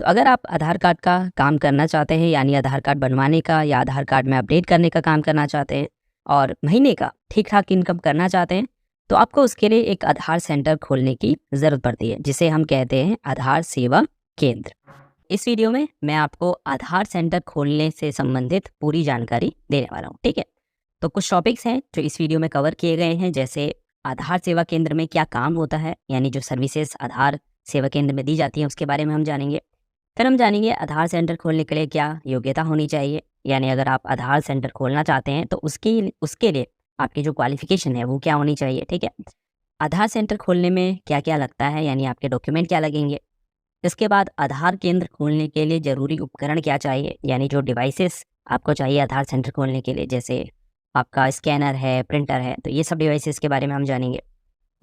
तो अगर आप आधार कार्ड का काम करना चाहते हैं, यानी आधार कार्ड बनवाने का या आधार कार्ड में अपडेट करने का काम करना चाहते हैं और महीने का ठीक-ठाक इनकम करना चाहते हैं, तो आपको उसके लिए एक आधार सेंटर खोलने की ज़रूरत पड़ती है, जिसे हम कहते हैं आधार सेवा केंद्र। इस वीडियो में मैं आपको आधार सेंटर खोलने से संबंधित पूरी जानकारी देने वाला हूँ, ठीक है? तो कुछ टॉपिक्स हैं जो इस वीडियो में कवर किए गए हैं, जैसे आधार सेवा केंद्र में क्या काम होता है, यानी जो सर्विसेज आधार सेवा केंद्र में दी जाती हैं उसके बारे में हम जानेंगे। फिर हम जानेंगे आधार सेंटर खोलने के लिए क्या योग्यता होनी चाहिए, यानी अगर आप आधार सेंटर खोलना चाहते हैं तो उसके उसके लिए आपकी जो क्वालिफिकेशन है वो क्या होनी चाहिए, ठीक है? आधार सेंटर खोलने में क्या क्या लगता है, यानी आपके डॉक्यूमेंट क्या लगेंगे। इसके बाद आधार केंद्र खोलने के लिए ज़रूरी उपकरण क्या चाहिए, यानी जो डिवाइसेस आपको चाहिए आधार सेंटर खोलने के लिए, जैसे आपका स्कैनर है, प्रिंटर है, तो ये सब डिवाइसेस के बारे में हम जानेंगे।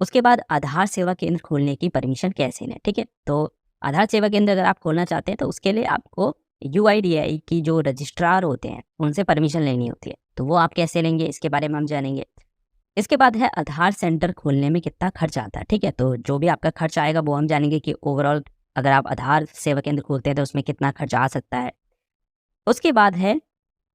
उसके बाद आधार सेवा केंद्र खोलने की परमिशन कैसे लें, ठीक है? तो आधार सेवा केंद्र अगर आप खोलना चाहते हैं तो उसके लिए आपको यूआईडीआई की जो रजिस्ट्रार होते हैं उनसे परमिशन लेनी होती है, तो वो आप कैसे लेंगे इसके बारे में हम जानेंगे। इसके बाद है आधार सेंटर खोलने में कितना खर्च आता है, ठीक है? तो जो भी आपका खर्च आएगा वो हम जानेंगे कि ओवरऑल अगर आप आधार सेवा केंद्र खोलते हैं तो उसमें कितना खर्च आ सकता है। उसके बाद है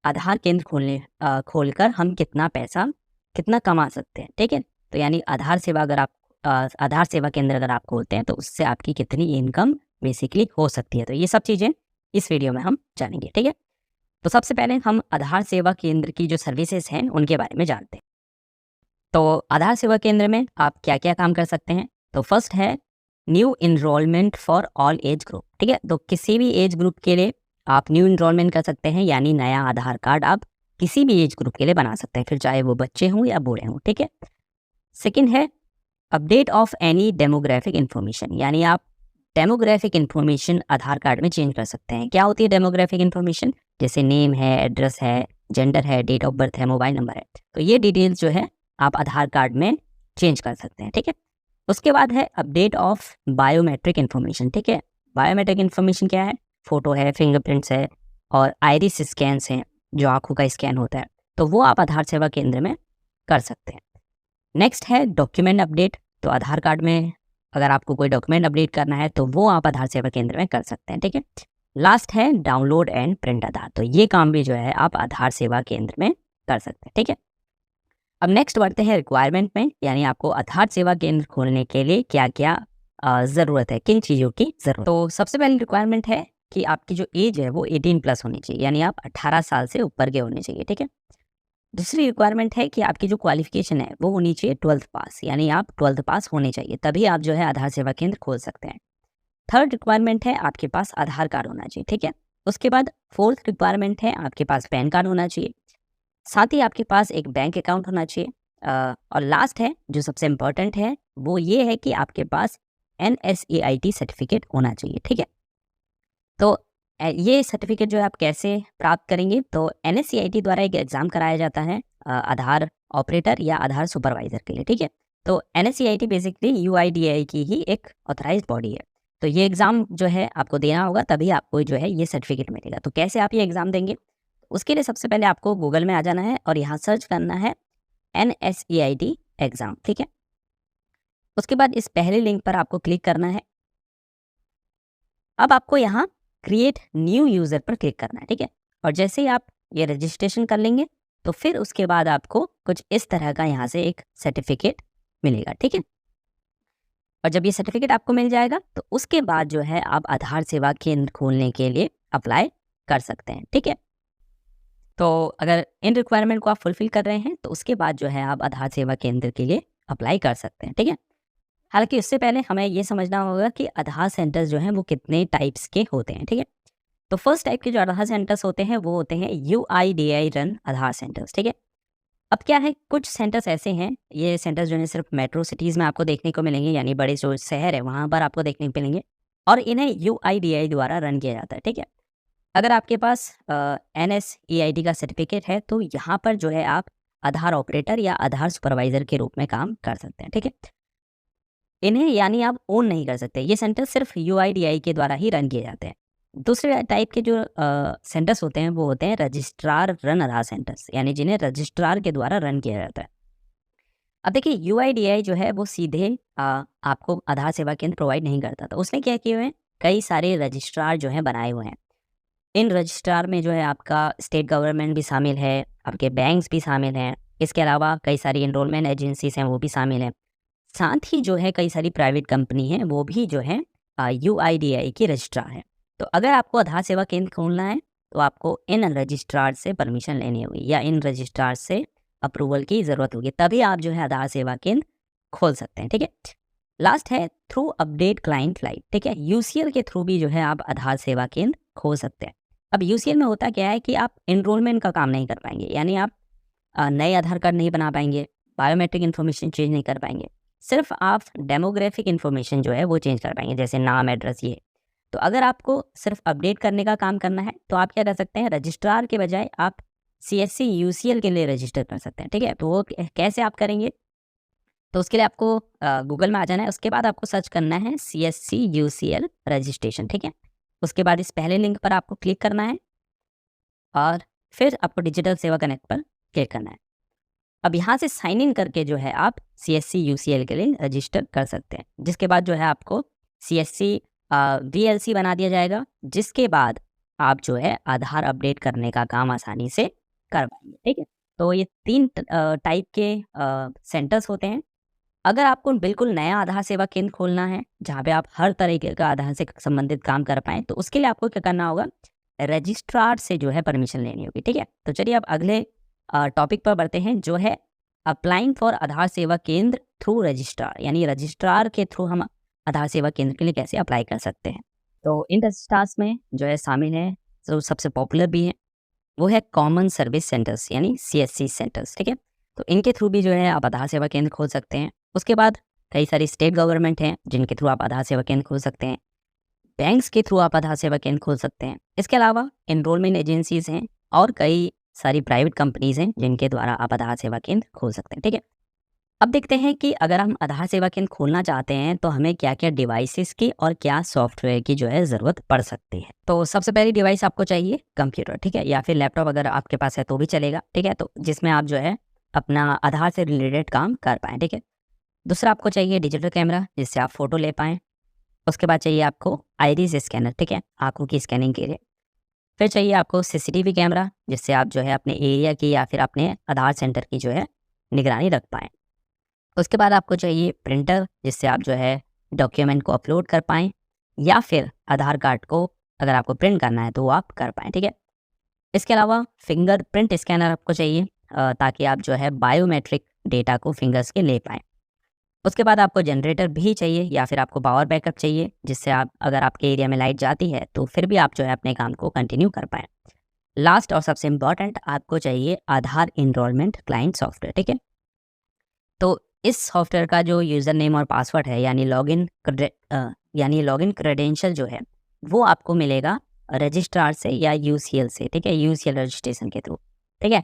आधार केंद्र खोलकर हम कितना पैसा कितना कमा सकते हैं, ठीक है? तो यानी आधार सेवा केंद्र अगर आप खोलते हैं तो उससे आपकी कितनी इनकम बेसिकली हो सकती है। तो ये सब चीज़ें इस वीडियो में हम जानेंगे, ठीक है? तो सबसे पहले हम आधार सेवा केंद्र की जो सर्विसेज हैं उनके बारे में जानते हैं। तो आधार सेवा केंद्र में आप क्या-क्या काम कर सकते हैं? तो फर्स्ट है new enrolment for all age group, ठीक है? तो किसी भी एज ग्रुप के लिए आप न्यू एनरोलमेंट कर सकते हैं, यानी नया आधार कार्ड आप किसी भी एज ग्रुप के लिए बना सकते हैं, फिर चाहे वो बच्चे हों या बूढ़े हों, ठीक है? सेकंड है update of any demographic information, यानी आप डेमोग्राफिक इन्फॉर्मेशन आधार कार्ड में चेंज कर सकते हैं। क्या होती है डेमोग्राफिक इन्फॉर्मेशन? जैसे नेम है, एड्रेस है, जेंडर है, डेट ऑफ बर्थ है, मोबाइल नंबर है। तो ये डिटेल्स जो है आप आधार कार्ड में चेंज कर सकते हैं, ठीक है? उसके बाद है अपडेट ऑफ बायोमेट्रिक इन्फॉर्मेशन, ठीक है? बायोमेट्रिक इन्फॉर्मेशन क्या है? फ़ोटो है, फिंगरप्रिंट्स है और आइरिस स्कैन्स हैं, जो आँखों का स्कैन होता है। तो वो आप आधार सेवा केंद्र में कर सकते हैं। नेक्स्ट है डॉक्यूमेंट अपडेट। तो आधार कार्ड में अगर आपको कोई डॉक्यूमेंट अपडेट करना है तो वो आप आधार सेवा केंद्र में कर सकते हैं, ठीक है? लास्ट है डाउनलोड एंड प्रिंट आधार। तो ये काम भी जो है आप आधार सेवा केंद्र में कर सकते हैं, ठीक है? अब नेक्स्ट बढ़ते हैं रिक्वायरमेंट में, यानी आपको आधार सेवा केंद्र खोलने के लिए क्या-क्या ज़रूरत है, किन चीज़ों की ज़रूरत। तो सबसे पहली रिक्वायरमेंट है कि आपकी जो एज है वो 18 प्लस होनी चाहिए, यानी आप 18 साल से ऊपर के होने चाहिए, ठीक है? दूसरी रिक्वायरमेंट है कि आपकी जो क्वालिफिकेशन है वो होनी चाहिए 12th पास, यानी आप 12th पास होने चाहिए, तभी आप जो है आधार सेवा केंद्र खोल सकते हैं। थर्ड रिक्वायरमेंट है आपके पास आधार कार्ड होना चाहिए, ठीक है? उसके बाद फोर्थ रिक्वायरमेंट है आपके पास पैन कार्ड होना चाहिए, साथ ही आपके पास एक बैंक अकाउंट होना चाहिए। और लास्ट है जो सबसे इम्पोर्टेंट है वो ये है कि आपके पास NSAIT सर्टिफिकेट होना चाहिए, ठीक है? तो ये सर्टिफिकेट जो है आप कैसे प्राप्त करेंगे? तो NSAIT द्वारा एक एग्ज़ाम कराया जाता है आधार ऑपरेटर या आधार सुपरवाइज़र के लिए, ठीक है? तो NSAIT बेसिकली यूआईडीआई की ही एक ऑथराइज़्ड बॉडी है। तो ये एग्ज़ाम जो है आपको देना होगा, तभी आपको जो है ये सर्टिफिकेट मिलेगा। तो कैसे आप ये एग्ज़ाम देंगे? उसके लिए सबसे पहले आपको गूगल में आ जाना है और यहाँ सर्च करना है NSAIT एग्ज़ाम, ठीक है? उसके बाद इस पहले लिंक पर आपको क्लिक करना है। अब आपको यहाँ क्रिएट न्यू यूज़र पर क्लिक करना है, ठीक है? और जैसे ही आप ये रजिस्ट्रेशन कर लेंगे तो फिर उसके बाद आपको कुछ इस तरह का यहाँ से एक सर्टिफिकेट मिलेगा, ठीक है? और जब ये सर्टिफिकेट आपको मिल जाएगा तो उसके बाद जो है आप आधार सेवा केंद्र खोलने के लिए अप्लाई कर सकते हैं, ठीक है? तो अगर इन रिक्वायरमेंट को आप फुलफिल कर रहे हैं तो उसके बाद जो है आप आधार सेवा केंद्र के लिए अप्लाई कर सकते हैं, ठीक है? हालाँकि उससे पहले हमें ये समझना होगा कि आधार सेंटर्स जो हैं वो कितने टाइप्स के होते हैं, ठीक है? तो फर्स्ट टाइप के जो आधार सेंटर्स होते हैं वो होते हैं यूआईडीआई रन आधार सेंटर्स, ठीक है? अब क्या है, कुछ सेंटर्स ऐसे हैं, ये सेंटर्स जो हैं सिर्फ मेट्रो सिटीज़ में आपको देखने को मिलेंगे, यानी बड़े जो शहर है वहाँ पर आपको देखने को मिलेंगे और इन्हें यूआईडीआई द्वारा रन किया जाता है, ठीक है? अगर आपके पास NSAIT का सर्टिफिकेट है तो यहाँ पर जो है आप आधार ऑपरेटर या आधार सुपरवाइज़र के रूप में काम कर सकते हैं, ठीक है? इन्हें यानी आप ओन नहीं कर सकते, ये सेंटर सिर्फ यूआईडीआई के द्वारा ही रन किए जाते हैं। दूसरे टाइप के जो सेंटर्स होते हैं वो होते हैं रजिस्ट्रार रन आधार सेंटर्स, यानी जिन्हें रजिस्ट्रार के द्वारा रन किया जाता है। अब देखिए यूआईडीआई जो है वो सीधे आपको आधार सेवा केंद्र प्रोवाइड नहीं करता, तो उसने क्या किए हुए हैं, कई सारे रजिस्ट्रार जो हैं बनाए हुए हैं। इन रजिस्ट्रार में जो है आपका स्टेट गवर्नमेंट भी शामिल है, आपके बैंक्स भी शामिल हैं, इसके अलावा कई सारी एनरोलमेंट एजेंसीज़ हैं वो भी शामिल हैं। साथ ही जो है कई सारी प्राइवेट कंपनी हैं वो भी जो हैं यूआईडीआई की रजिस्ट्रार हैं। तो अगर आपको आधार सेवा केंद्र खोलना है तो आपको इन रजिस्ट्रार से परमिशन लेनी होगी या इन रजिस्ट्रार से अप्रूवल की ज़रूरत होगी, तभी आप जो है आधार सेवा केंद्र खोल सकते हैं। ठीक है, लास्ट है थ्रू अपडेट क्लाइंट लाइट। ठीक है, यूसीएल के थ्रू भी जो है आप आधार सेवा केंद्र खोल सकते हैं। अब यूसीएल में होता क्या है कि आप एनरोलमेंट का काम नहीं कर पाएंगे, यानी आप नए आधार कार्ड नहीं बना पाएंगे, बायोमेट्रिक इन्फॉर्मेशन चेंज नहीं कर पाएंगे, सिर्फ आप डेमोग्राफिक इन्फॉर्मेशन जो है वो चेंज कर पाएंगे, जैसे नाम, एड्रेस, ये। तो अगर आपको सिर्फ अपडेट करने का काम करना है तो आप क्या कर सकते हैं, रजिस्ट्रार के बजाय आप सीएससी यूसीएल के लिए रजिस्टर कर सकते हैं। ठीक है, तो वो कैसे आप करेंगे, तो उसके लिए आपको गूगल में आ जाना है, उसके बाद आपको सर्च करना है सीएससी यूसीएल रजिस्ट्रेशन। ठीक है, उसके बाद इस पहले लिंक पर आपको क्लिक करना है और फिर आपको डिजिटल सेवा कनेक्ट पर क्लिक करना है। अब यहाँ से साइन इन करके जो है आप सीएससी यूसीएल के लिए रजिस्टर कर सकते हैं, जिसके बाद जो है आपको सीएससी वीएलसी बना दिया जाएगा, जिसके बाद आप जो है आधार अपडेट करने का काम आसानी से कर पाएंगे। ठीक है, तो ये 3 टाइप के सेंटर्स होते हैं। अगर आपको बिल्कुल नया आधार सेवा केंद्र खोलना है जहाँ पे आप हर तरीके का आधार से संबंधित काम कर पाएँ, तो उसके लिए आपको क्या करना होगा, रजिस्ट्रार से जो है परमिशन लेनी होगी। ठीक है, तो चलिए अब अगले टॉपिक पर बढ़ते हैं, जो है अप्लाइंग फॉर आधार सेवा केंद्र थ्रू रजिस्ट्रार, यानी रजिस्ट्रार के थ्रू हम आधार सेवा केंद्र के लिए कैसे अप्लाई कर सकते हैं। तो इन रजिस्ट्रार्स में जो है शामिल है, जो सबसे पॉपुलर भी है वो है कॉमन सर्विस सेंटर्स, यानी सीएससी सेंटर्स। ठीक है, तो इनके थ्रू भी जो है आप आधार सेवा केंद्र खोल सकते हैं। उसके बाद कई सारी स्टेट गवर्नमेंट हैं जिनके थ्रू आप आधार सेवा केंद्र खोल सकते हैं, बैंक्स के थ्रू आप आधार सेवा केंद्र खोल सकते हैं। इसके अलावा एनरोलमेंट एजेंसीज हैं और कई सारी प्राइवेट कंपनीज हैं जिनके द्वारा आप आधार सेवा केंद्र खोल सकते हैं। ठीक है, अब देखते हैं कि अगर हम आधार सेवा केंद्र खोलना चाहते हैं तो हमें क्या क्या डिवाइसेस की और क्या सॉफ्टवेयर की जो है ज़रूरत पड़ सकती है। तो सबसे पहली डिवाइस आपको चाहिए कंप्यूटर। ठीक है, या फिर लैपटॉप अगर आपके पास है तो भी चलेगा। ठीक है, तो जिसमें आप जो है अपना आधार से रिलेटेड काम कर पाएँ। ठीक है, दूसरा आपको चाहिए डिजिटल कैमरा जिससे आप फ़ोटो ले पाएँ। उसके बाद चाहिए आपको आइरिस स्कैनर। ठीक है, आँखों की स्कैनिंग के लिए। फिर चाहिए आपको सीसीटीवी कैमरा जिससे आप जो है अपने एरिया की या फिर अपने आधार सेंटर की जो है निगरानी रख पाएँ। उसके बाद आपको चाहिए प्रिंटर जिससे आप जो है डॉक्यूमेंट को अपलोड कर पाएँ, या फिर आधार कार्ड को अगर आपको प्रिंट करना है तो वो आप कर पाएँ। ठीक है, इसके अलावा फिंगरप्रिंट स्कैनर आपको चाहिए ताकि आप जो है बायोमेट्रिक डेटा को फिंगर्स के ले पाएँ। उसके बाद आपको जनरेटर भी चाहिए या फिर आपको पावर बैकअप चाहिए जिससे आप अगर आपके एरिया में लाइट जाती है तो फिर भी आप जो है अपने काम को कंटिन्यू कर पाएँ। लास्ट और सबसे इम्पॉर्टेंट आपको चाहिए आधार इनरोलमेंट क्लाइंट सॉफ्टवेयर। ठीक है, तो इस सॉफ्टवेयर का जो यूज़र नेम और पासवर्ड है यानी लॉगिन क्रेडेंशियल जो है वो आपको मिलेगा रजिस्ट्रार से या यूसीएल से। ठीक है, यूसीएल रजिस्ट्रेशन के थ्रू। ठीक है,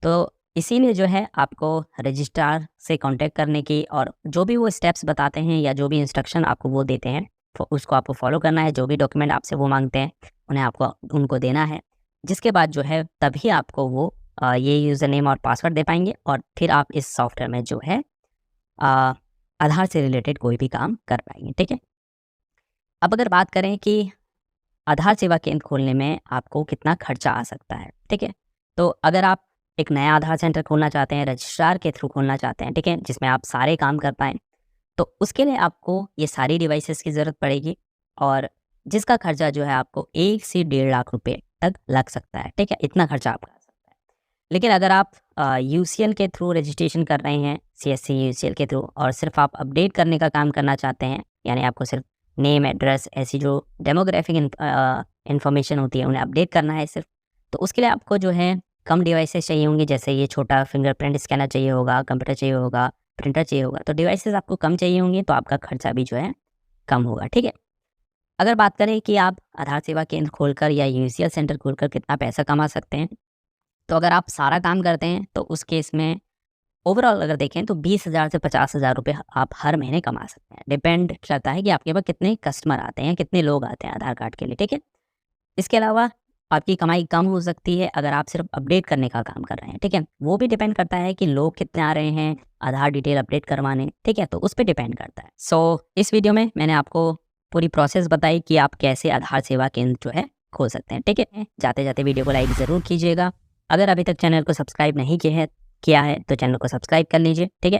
तो इसीलिए जो है आपको रजिस्ट्रार से कांटेक्ट करने की और जो भी वो स्टेप्स बताते हैं या जो भी इंस्ट्रक्शन आपको वो देते हैं उसको आपको फॉलो करना है। जो भी डॉक्यूमेंट आपसे वो मांगते हैं उन्हें आपको उनको देना है, जिसके बाद जो है तभी आपको वो ये यूज़र नेम और पासवर्ड दे पाएंगे और फिर आप इस सॉफ्टवेयर में जो है आधार से रिलेटेड कोई भी काम कर पाएंगे। ठीक है, अब अगर बात करें कि आधार सेवा केंद्र खोलने में आपको कितना खर्चा आ सकता है। ठीक है, तो अगर आप एक नया आधार सेंटर खोलना चाहते हैं, रजिस्ट्रार के थ्रू खोलना चाहते हैं, ठीक है, जिसमें आप सारे काम कर पाएँ, तो उसके लिए आपको ये सारी डिवाइसेस की ज़रूरत पड़ेगी और जिसका खर्चा जो है आपको 1 से 1.5 लाख रुपए तक लग सकता है। ठीक है, इतना खर्चा आपका आ सकता है। लेकिन अगर आप यूसीएल के थ्रू रजिस्ट्रेशन कर रहे हैं, सीएससी यूसीएल के थ्रू, और सिर्फ आप अपडेट करने का काम करना चाहते हैं, यानी आपको सिर्फ नेम, एड्रेस, ऐसी जो डेमोग्राफिक इन्फॉर्मेशन होती है उन्हें अपडेट करना है सिर्फ, तो उसके लिए आपको जो है कम डिवाइसेस चाहिए होंगे। जैसे ये छोटा फिंगरप्रिंट स्कैनर चाहिए होगा, कंप्यूटर चाहिए होगा, प्रिंटर चाहिए होगा। तो डिवाइसेस आपको कम चाहिए होंगे तो आपका खर्चा भी जो है कम होगा। ठीक है, अगर बात करें कि आप आधार सेवा केंद्र खोलकर या यूसीएल सेंटर खोलकर कितना पैसा कमा सकते हैं, तो अगर आप सारा काम करते हैं तो उस केस में ओवरऑल अगर देखें तो 20,000 से 50,000 रुपये आप हर महीने कमा सकते हैं। डिपेंड करता है कि आपके पास कितने कस्टमर आते हैं, कितने लोग आते हैं आधार कार्ड के लिए। ठीक है, इसके अलावा आपकी कमाई कम हो सकती है अगर आप सिर्फ अपडेट करने का काम कर रहे हैं। ठीक है, वो भी डिपेंड करता है कि लोग कितने आ रहे हैं आधार डिटेल अपडेट करवाने। ठीक है, तो उस पर डिपेंड करता है। इस वीडियो में मैंने आपको पूरी प्रोसेस बताई कि आप कैसे आधार सेवा केंद्र जो है खोल सकते हैं। ठीक है, जाते जाते वीडियो को लाइक ज़रूर कीजिएगा। अगर अभी तक चैनल को सब्सक्राइब नहीं किया है तो चैनल को सब्सक्राइब कर लीजिए। ठीक है।